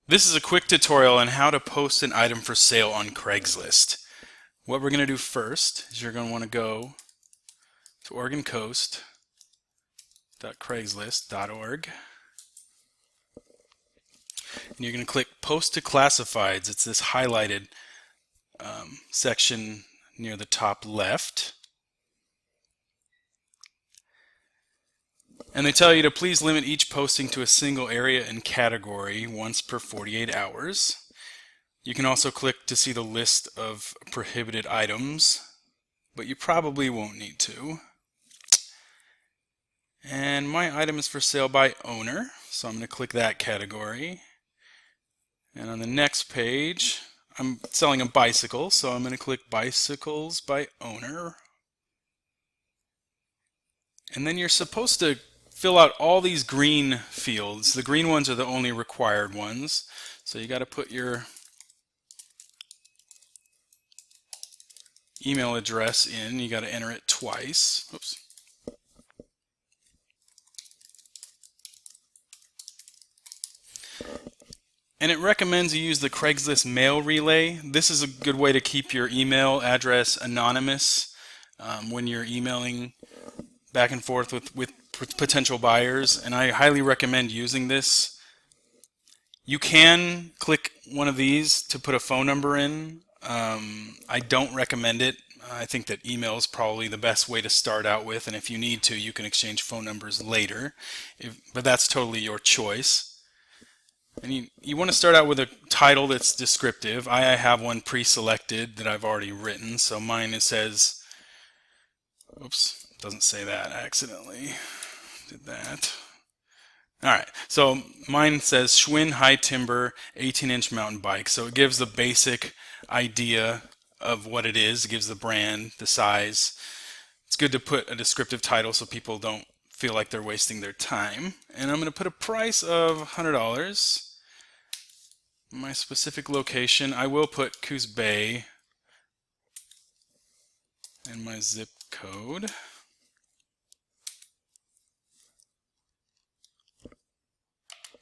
This is a quick tutorial on how to post an item for sale on Craigslist. What we're going to do first is you're going to want to go to OregonCoast.craigslist.org and you're going to click Post to Classifieds. It's this highlighted section near the top left. And they tell you to please limit each posting to a single area and category once per 48 hours. You can also click to see the list of prohibited items, but you probably won't need to. And my item is for sale by owner, so I'm going to click that category. And on the next page, I'm selling a bicycle, so I'm going to click bicycles by owner. And then you're supposed to fill out all these green fields. The green ones are the only required ones. So you got to put your email address in. You got to enter it twice. Oops. And it recommends you use the Craigslist mail relay. This is a good way to keep your email address anonymous when you're emailing back and forth with potential buyers, and I highly recommend using this. You can click one of these to put a phone number in. I don't recommend it. I think that email is probably the best way to start out with, and if you need to, you can exchange phone numbers later, but that's totally your choice. And you want to start out with a title that's descriptive. I have one pre-selected that I've already written, so mine it says, oops, doesn't say that. I accidentally did that. Alright, so mine says Schwinn High Timber 18-inch mountain bike. So it gives the basic idea of what it is. It gives the brand, the size. It's good to put a descriptive title so people don't feel like they're wasting their time. And I'm going to put a price of $100. My specific location, I will put Coos Bay and my zip code.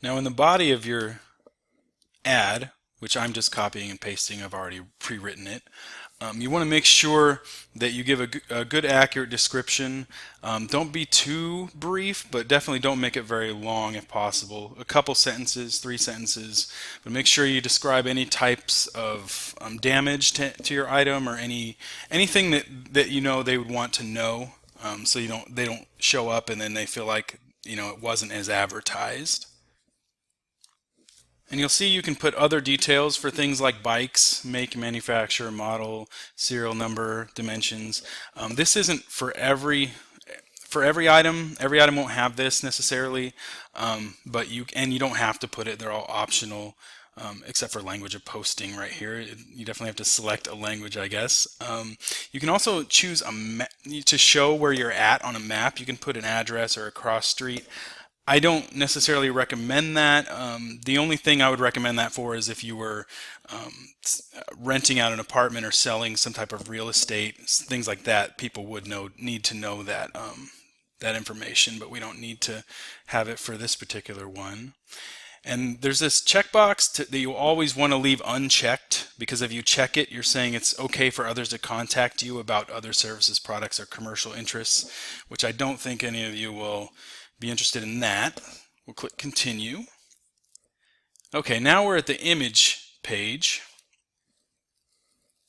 Now in the body of your ad, which I'm just copying and pasting, I've already pre-written it, you want to make sure that you give a good accurate description. Don't be too brief, but definitely don't make it very long if possible. A couple sentences, 3 sentences, but make sure you describe any types of damage to your item or anything that you know they would want to know, so they don't show up and then they feel like it wasn't as advertised. And you'll see you can put other details for things like bikes, make, manufacturer, model, serial number, dimensions. This isn't for every item. Every item won't have this necessarily, but you don't have to put it. They're all optional, except for language of posting right here. You definitely have to select a language, I guess. You can also choose to show where you're at on a map. You can put an address or a cross street. I don't necessarily recommend that. The only thing I would recommend that for is if you were renting out an apartment or selling some type of real estate, things like that. People would need to know that that information, but we don't need to have it for this particular one. And there's this checkbox that you always want to leave unchecked, because if you check it, you're saying it's okay for others to contact you about other services, products, or commercial interests, which I don't think any of you will be interested in that. We'll click continue. Okay, now we're at the image page,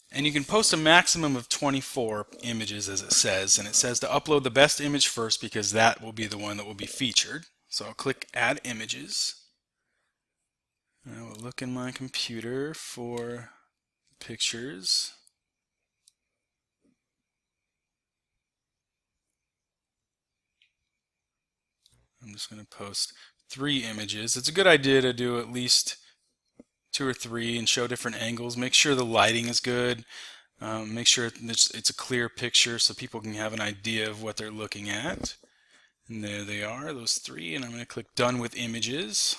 and you can post a maximum of 24 images, as it says, and it says to upload the best image first because that will be the one that will be featured. So I'll click add images. I will look in my computer for pictures. I'm just going to post 3 images. It's a good idea to do at least 2 or 3 and show different angles. Make sure the lighting is good. Make sure it's a clear picture so people can have an idea of what they're looking at. And there they are, those 3. And I'm going to click Done with Images.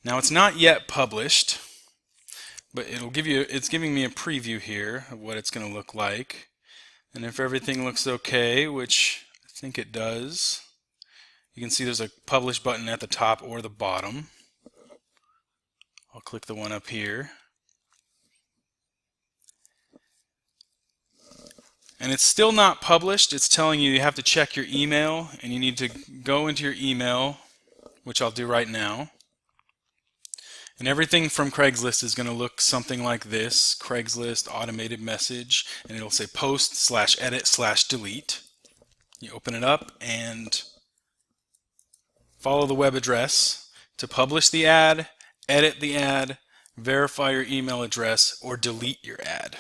Now it's not yet published, but it's giving me a preview here of what it's going to look like. And if everything looks okay, which I think it does, You can see there's a publish button at the top or the bottom. I'll click the one up here. And it's still not published. It's telling you have to check your email, and you need to go into your email, which I'll do right now. And everything from Craigslist is going to look something like this: Craigslist automated message, and it'll say post/edit/delete. You open it up and follow the web address to publish the ad, edit the ad, verify your email address, or delete your ad.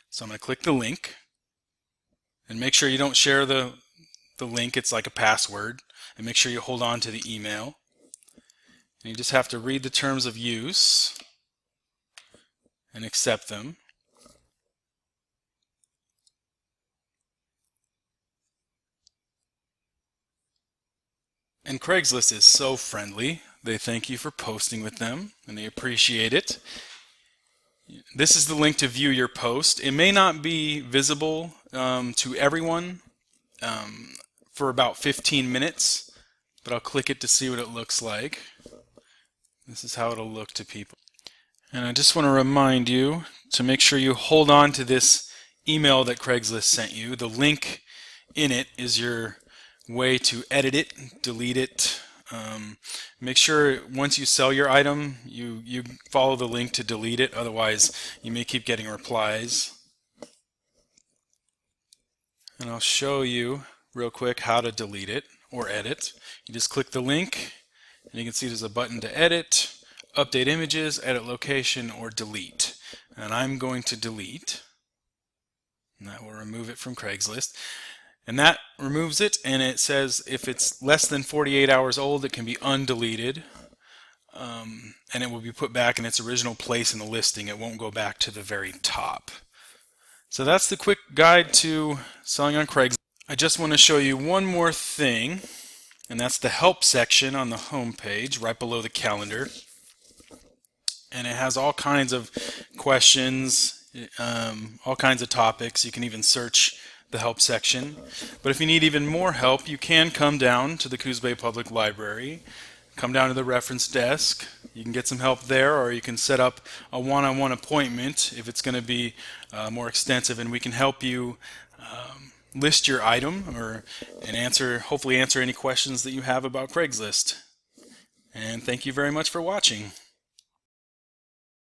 So I'm going to click the link, and make sure you don't share the link. It's like a password, and make sure you hold on to the email. And you just have to read the terms of use and accept them. And Craigslist is so friendly. They thank you for posting with them, and they appreciate it. This is the link to view your post. It may not be visible to everyone for about 15 minutes, but I'll click it to see what it looks like. This is how it'll look to people. And I just want to remind you to make sure you hold on to this email that Craigslist sent you. The link in it is your way to edit it, delete it. Make sure once you sell your item, you follow the link to delete it. Otherwise, you may keep getting replies. And I'll show you real quick how to delete it or edit. You just click the link, and you can see there's a button to edit, update images, edit location, or delete. And I'm going to delete, and that will remove it from Craigslist. And that removes it, and it says if it's less than 48 hours old, it can be undeleted, and it will be put back in its original place in the listing. It won't go back to the very top. So that's the quick guide to selling on Craigslist. I just want to show you one more thing, and that's the help section on the home page right below the calendar. And it has all kinds of questions, all kinds of topics. You can even search the help section. But if you need even more help, you can come down to the Coos Bay Public Library, come down to the reference desk. You can get some help there, or you can set up a one-on-one appointment if it's going to be more extensive, and we can help you list your item and hopefully answer any questions that you have about Craigslist. And thank you very much for watching.